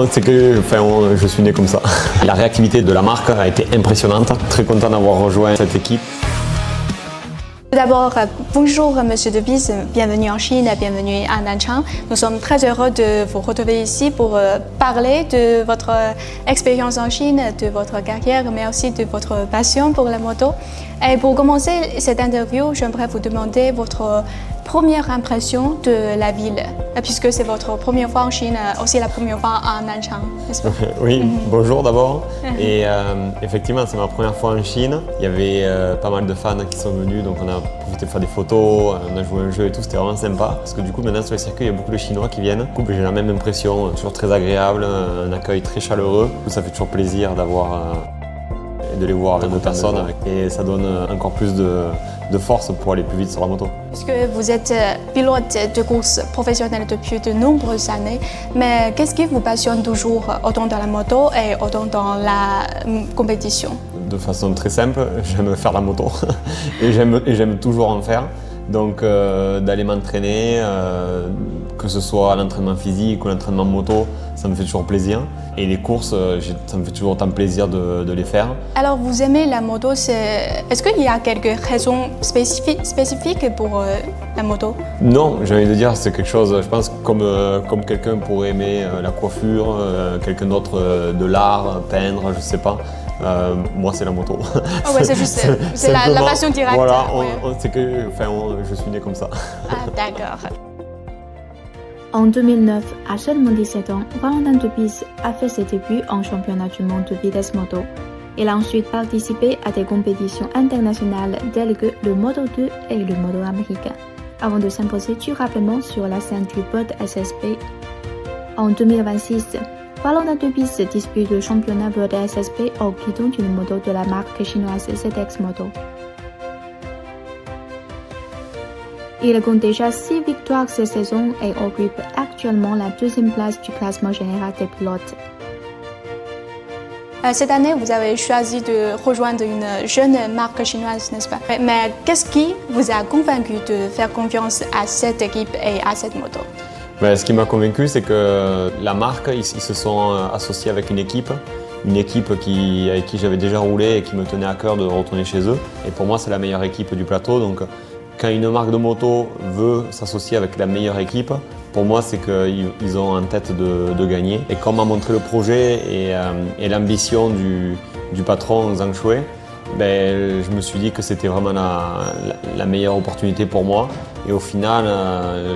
C'est que je suis né comme ça. La réactivité de la marque a été impressionnante. Très content d'avoir rejoint cette équipe. Tout d'abord, bonjour Monsieur De Bise, bienvenue en Chine, bienvenue à Nanchang. Nous sommes très heureux de vous retrouver ici pour parler de votre expérience en Chine, de votre carrière, mais aussi de votre passion pour la moto. Et pour commencer cette interview, j'aimerais vous demander votre première impression de la ville, puisque c'est votre première fois en Chine, aussi la première fois à Nanchang, n'est-ce pas? Oui, bonjour d'abord. Et effectivement, c'est ma première fois en Chine. Il y avait pas mal de fans qui sont venus, donc on a profité de faire des photos, on a joué un jeu et tout, c'était vraiment sympa. Parce que du coup, maintenant sur les circuits, il y a beaucoup de Chinois qui viennent. Du coup, j'ai la même impression, toujours très agréable, un accueil très chaleureux. Ça fait toujours plaisir de les voir avec d'autres personnes et ça donne encore plus de force pour aller plus vite sur la moto. Parce que vous êtes pilote de course professionnelle depuis de nombreuses années, mais qu'est-ce qui vous passionne toujours autant dans la moto et autant dans la compétition? De façon très simple, j'aime faire la moto et j'aime toujours en faire. Donc d'aller m'entraîner, que ce soit l'entraînement physique ou l'entraînement moto, ça me fait toujours plaisir. Et les courses, ça me fait toujours autant plaisir de les faire. Alors vous aimez la moto, est-ce qu'il y a quelques raisons spécifiques pour la moto? Non, j'ai envie de dire, c'est quelque chose, je pense, comme quelqu'un pourrait aimer la coiffure, quelqu'un d'autre de l'art, peindre, je sais pas. Moi, c'est la moto. Oh ouais, c'est juste la passion directe. Voilà, ouais. c'est que je suis né comme ça. Ah, d'accord. En 2009, à seulement 17 ans, Valentin De Bise a fait ses débuts en championnat du monde de vitesse moto. Il a ensuite participé à des compétitions internationales telles que le Moto2 et le Moto américain, avant de s'imposer durablement sur la scène du POD SSP. En 2026, Valentin De Bise dispute le championnat POD SSP au guidon d'une moto de la marque chinoise ZX Moto. Il compte déjà 6 victoires cette saison et occupe actuellement la deuxième place du classement général des pilotes. Cette année, vous avez choisi de rejoindre une jeune marque chinoise, n'est-ce pas? Mais qu'est-ce qui vous a convaincu de faire confiance à cette équipe et à cette moto? Ce qui m'a convaincu, c'est que la marque, ils se sont associés avec une équipe avec qui j'avais déjà roulé et qui me tenait à cœur de retourner chez eux. Et pour moi, c'est la meilleure équipe du plateau. Donc, quand une marque de moto veut s'associer avec la meilleure équipe, pour moi, c'est qu'ils ont en tête de gagner. Et comme a montré le projet et l'ambition du patron Zhang Shui, je me suis dit que c'était vraiment la meilleure opportunité pour moi. Et au final,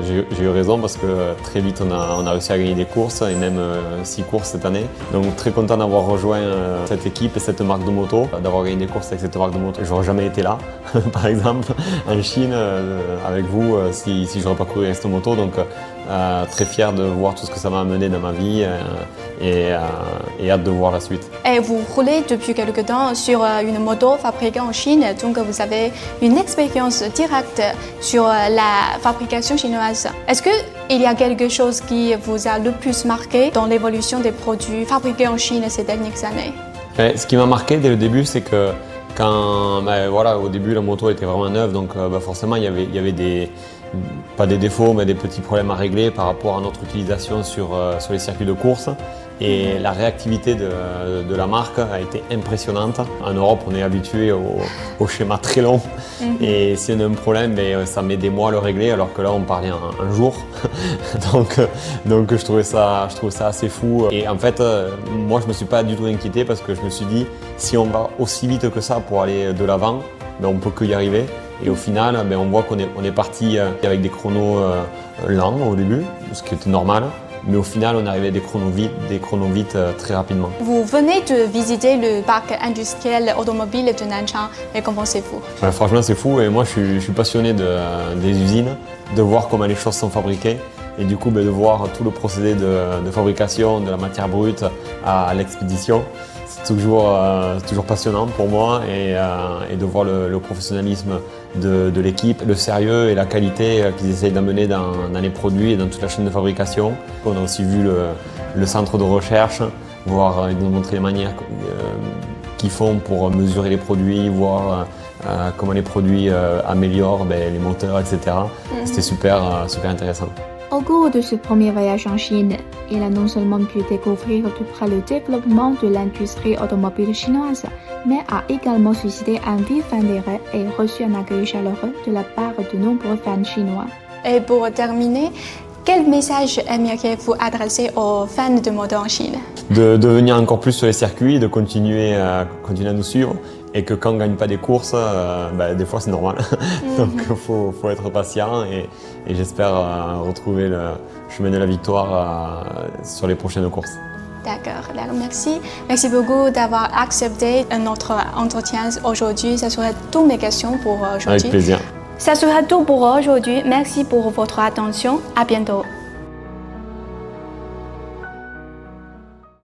j'ai eu raison parce que très vite, on a réussi à gagner des courses et même 6 courses cette année. Donc très content d'avoir rejoint cette équipe et cette marque de moto, d'avoir gagné des courses avec cette marque de moto. J'aurais jamais été là, par exemple, en Chine avec vous si je n'aurais pas couru avec cette moto. Donc très fier de voir tout ce que ça m'a amené dans ma vie et hâte de voir la suite. Et vous roulez depuis quelque temps sur une moto fabriquée en Chine, donc vous avez une expérience directe sur la fabrication chinoise. Est-ce qu'il y a quelque chose qui vous a le plus marqué dans l'évolution des produits fabriqués en Chine ces dernières années? Ce qui m'a marqué dès le début, c'est que au début la moto était vraiment neuve, donc forcément il y avait pas des défauts, mais des petits problèmes à régler par rapport à notre utilisation sur les circuits de course. Et la réactivité de la marque a été impressionnante. En Europe, on est habitué au schéma très long. Et si on a un problème, ça met des mois à le régler, alors que là, on parlait un jour. donc je trouvais ça assez fou. Et en fait, moi, je ne me suis pas du tout inquiété parce que je me suis dit, si on va aussi vite que ça pour aller de l'avant, on ne peut que y arriver. Et au final, on voit qu'on est parti avec des chronos lents au début, ce qui était normal. Mais au final, on arrivait à des chronos vite très rapidement. Vous venez de visiter le parc industriel automobile de Nanchang, et qu'en pensez-vous? Franchement, c'est fou et moi, je suis passionné des usines, de voir comment les choses sont fabriquées et du coup, de voir tout le procédé de fabrication, de la matière brute à l'expédition. C'est toujours passionnant pour moi et de voir le professionnalisme de l'équipe, le sérieux et la qualité qu'ils essayent d'amener dans les produits et dans toute la chaîne de fabrication. On a aussi vu le centre de recherche, voir, ils nous montrer les manières qu'ils font pour mesurer les produits, voir comment les produits améliorent les moteurs, etc. C'était super intéressant. Au cours de ce premier voyage en Chine, il a non seulement pu découvrir de près le développement de l'industrie automobile chinoise, mais a également suscité un vif intérêt et reçu un accueil chaleureux de la part de nombreux fans chinois. Et pour terminer, quel message aimeriez-vous adresser aux fans de moto en Chine? De venir encore plus sur les circuits, de continuer à nous suivre et que quand on ne gagne pas des courses, des fois c'est normal. Donc il faut être patient et j'espère retrouver le chemin de la victoire sur les prochaines courses. D'accord, merci. Merci beaucoup d'avoir accepté notre entretien aujourd'hui. Ça serait toutes mes questions pour aujourd'hui. Avec plaisir. Ça sera tout pour aujourd'hui. Merci pour votre attention. À bientôt.